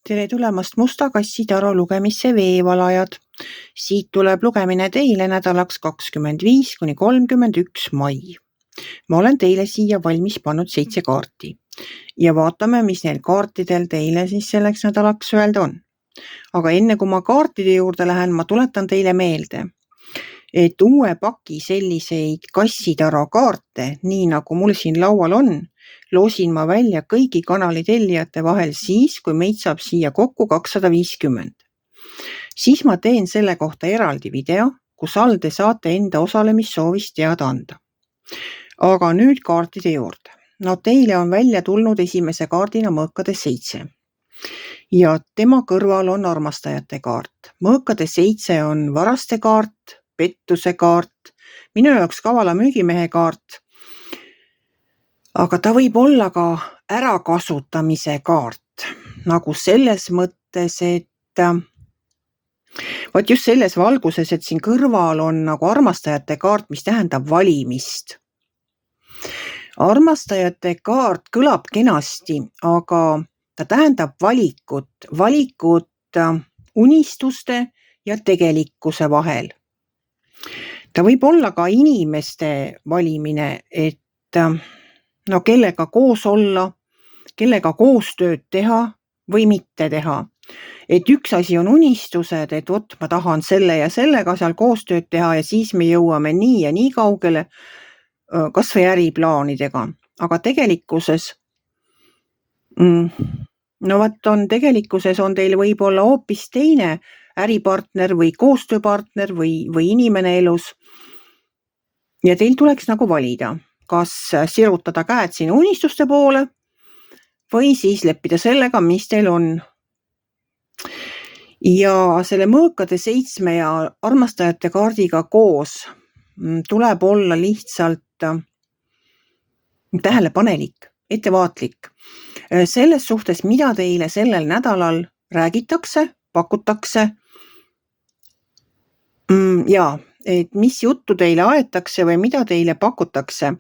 Tere tulemast Musta kassi taro lugemisse veevalajad. Siit tuleb lugemine teile nädalaks 25–31 mai. Ma olen teile siia valmis pannud 7 kaarti ja vaatame, mis neil kaartidel teile siis selleks nädalaks öelda on. Aga enne kui ma kaartide juurde lähen, ma tuletan teile meelde, et uue paki selliseid kassitaro kaarte, nii nagu mul siin laual on, loosin ma välja kõigi kanali tellijate vahel siis, kui meid saab siia kokku 250. Siis ma teen selle kohta eraldi video, kus all te saate enda osalemissoovist teada anda. Aga nüüd kaartide juurde. No teile on välja tulnud esimese kaardina Mõõkade 7. Ja tema kõrval on armastajate kaart. Mõõkade 7 on varaste kaart, pettuse kaart, minu jaoks kavala müügimehe kaart. Aga ta võib olla ka ärakasutamise kaart. Nagu selles mõttes, et vot just selles valguses, et siin kõrval on nagu armastajate kaart, mis tähendab valimist. Armastajate kaart kõlab kenasti, aga ta tähendab valikut unistuste ja tegelikkuse vahel. Ta võib olla ka inimeste valimine, et kellega koos olla, kellega koostööd teha või mitte teha. Et üks asi on unistused, et vot ma tahan selle ja sellega seal koostööd teha ja siis me jõuame nii ja nii kaugele, kas või äriplaanidega. Aga tegelikkuses tegelikkuses on teil võib-olla hoopis teine äripartner või koostööpartner või inimene elus. Ja teil tuleks nagu valida, kas sirutada käed siin unistuste poole või siis leppida sellega, mis teil on. Ja selle Mõõkade 7 ja armastajate kaardiga koos tuleb olla lihtsalt tähelepanelik, ettevaatlik. Selles suhtes, mida teile sellel nädalal räägitakse, pakutakse et mis juttu teile aetakse või mida teile pakutakse.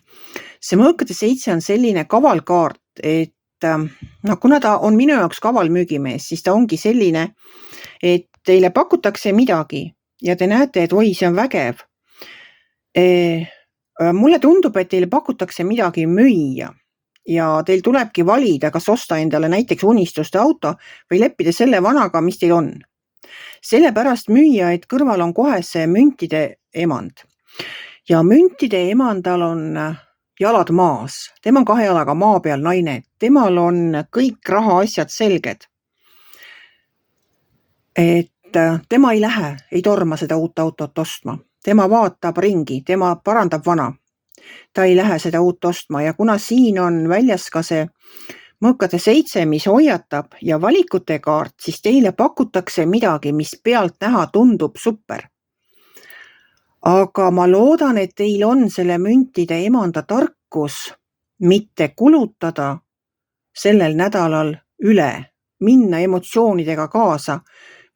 See Mõõkade 7 on selline kavalkaart, et kuna ta on minu jaoks kaval müügimees, siis ta ongi selline, et teile pakutakse midagi ja te näete, et oi, see on vägev. Mulle tundub, et teile pakutakse midagi müüa ja teil tulebki valida, kas osta endale näiteks unistuste auto või leppida selle vanaga, mis teil on. Sellepärast müüa, et kõrval on kohe see müntide emand. Ja müntide emandal on jalad maas. Tema on 2 jalaga maa peal naine. Temal on kõik rahaasjad selged. Et tema ei lähe, ei torma seda uut autot ostma. Tema vaatab ringi, tema parandab vana. Ta ei lähe seda uut ostma ja kuna siin on väljas ka see Mõõkade 7, mis hoiatab ja valikute kaart, siis teile pakutakse midagi, mis pealt näha tundub super. Aga ma loodan, et teil on selle müntide emanda tarkus mitte kulutada sellel nädalal üle, minna emotsioonidega kaasa,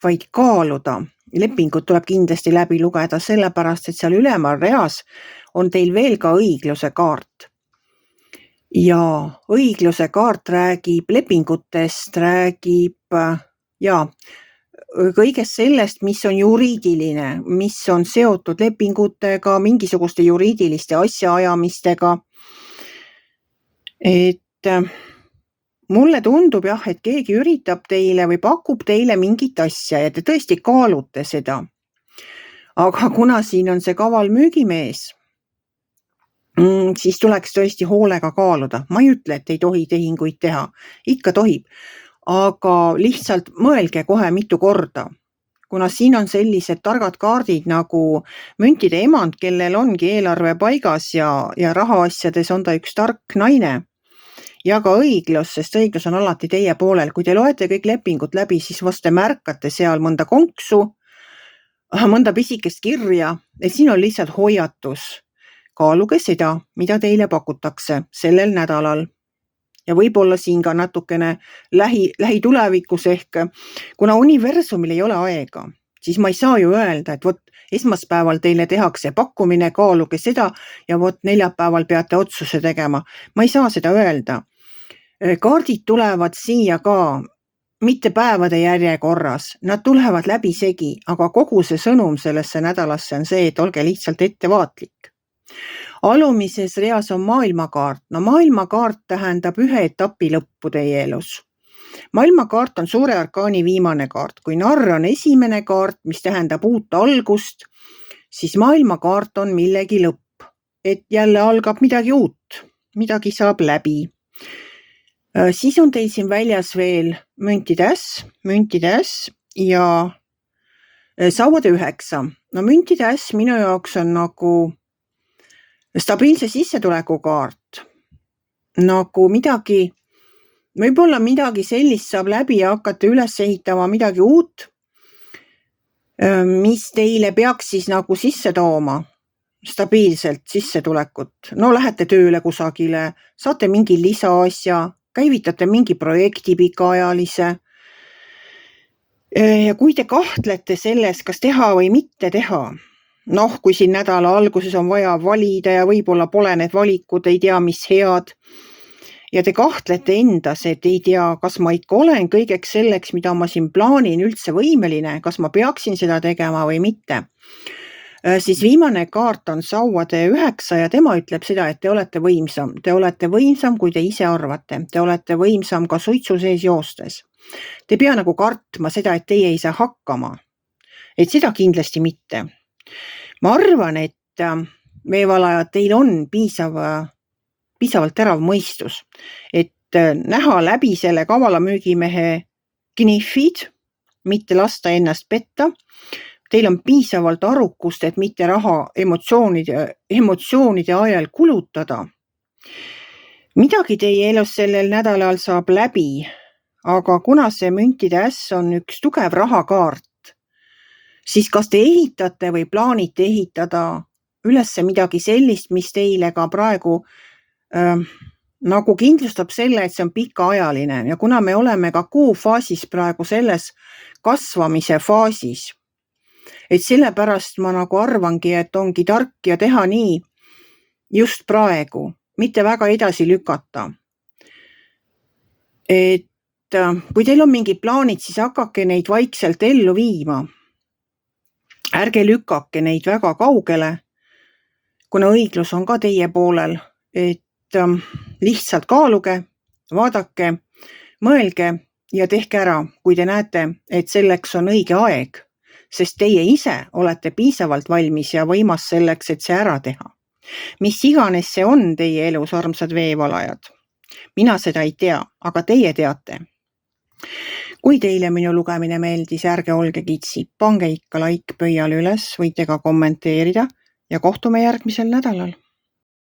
vaid kaaluda. Lepingud tuleb kindlasti läbi lugeda, sellepärast, et seal ülemal reas on teil veel ka õigluse kaart. Ja õigluse kaart räägib lepingutest, räägib kõigest sellest, mis on juriidiline, mis on seotud lepingutega, mingisuguste juriidiliste asjaajamistega. Et mulle tundub et keegi üritab teile või pakub teile mingit asja ja te tõesti kaalute seda. Aga kuna siin on see kaval müügimees, siis tuleks tõesti hoolega kaaluda. Ma ei ütle, et ei tohi tehinguid teha. Ikka tohib. Aga lihtsalt mõelge kohe mitu korda. Kuna siin on sellised targad kaardid nagu müntide emand, kellel ongi eelarve paigas ja rahaasjades on ta üks tark naine. Ja ka õiglus, sest õiglus on alati teie poolel. Kui te loete kõik lepingud läbi, siis vast te märkate seal mõnda konksu, mõnda pisikest kirja, et siin on lihtsalt hoiatus. Kaaluge seda, mida teile pakutakse sellel nädalal. Ja võib-olla siin ka natukene lähitulevikus ehk, kuna universumil ei ole aega, siis ma ei saa ju öelda, et vot esmaspäeval teile tehakse pakkumine, kaaluge seda ja vot neljapäeval peate otsuse tegema. Ma ei saa seda öelda. Kaardid tulevad siia ka mitte päevade järjekorras, nad tulevad läbisegi, aga kogu see sõnum sellesse nädalasse on see, et olge lihtsalt ettevaatlik. Alumises reas on maailmakaart. No maailmakaart tähendab ühe etapi lõppu teie elus. Maailmakaart on suure arkaani viimane kaart. Kui narr on esimene kaart, mis tähendab uut algust, siis maailmakaart on millegi lõpp. Et jälle algab midagi uut, midagi saab läbi. Siis on teil siin väljas veel müntide äss ja sauade 9. No müntide äss minu jaoks on nagu stabiilse sissetuleku kaart. Nagu midagi, võib-olla midagi sellist saab läbi ja hakkate üles ehitama midagi uut, mis teile peaks siis nagu sisse tooma, stabiilselt sissetulekut. No lähete tööle kusagile, saate mingi lisaasja, käivitate mingi projekti pikaajalise. Ja kui te kahtlete selles, kas teha või mitte teha, kui siin nädala alguses on vaja valida ja võib-olla pole need valikud, ei tea, mis head, ja te kahtlete endas, et ei tea, kas ma ikka olen kõigeks selleks, mida ma siin plaanin üldse võimeline, kas ma peaksin seda tegema või mitte, siis viimane kaart on sauade 9 ja tema ütleb seda, et te olete võimsam. Te olete võimsam, kui te ise arvate. Te olete võimsam ka suitsu sees joostes. Te ei pea nagu kartma seda, et teie ei saa hakkama. Et seda kindlasti mitte. Ma arvan, et veevalajad, teil on piisavalt terav mõistus, et näha läbi selle kavala müügimehe knihvid, mitte lasta ennast petta. Teil on piisavalt arukust, et mitte raha emotsioonide ajal kulutada. Midagi teie elus sellel nädalal saab läbi, aga kuna see müntide äss on üks tugev rahakaart, siis kas te ehitate või plaanite ehitada üles midagi sellist, mis teile ka praegu nagu kindlustab selle, et see on pikaajaline ja kuna me oleme ka kuufaasis praegu selles kasvamise faasis, et sellepärast ma nagu arvangi, et ongi tark ja teha nii just praegu, mitte väga edasi lükata. Et kui teil on mingid plaanid, siis hakake neid vaikselt ellu viima. Ärge lükake neid väga kaugele, kuna õiglus on ka teie poolel, et lihtsalt kaaluge, vaadake, mõelge ja tehke ära, kui te näete, et selleks on õige aeg, sest teie ise olete piisavalt valmis ja võimas selleks, et see ära teha. Mis iganes see on teie elus, armsad veevalajad. Mina seda ei tea, aga teie teate. Kui teile minu lugemine meeldis, ärge olge kitsi, pange ikka like pöial üles, võite ka kommenteerida ja kohtume järgmisel nädalal.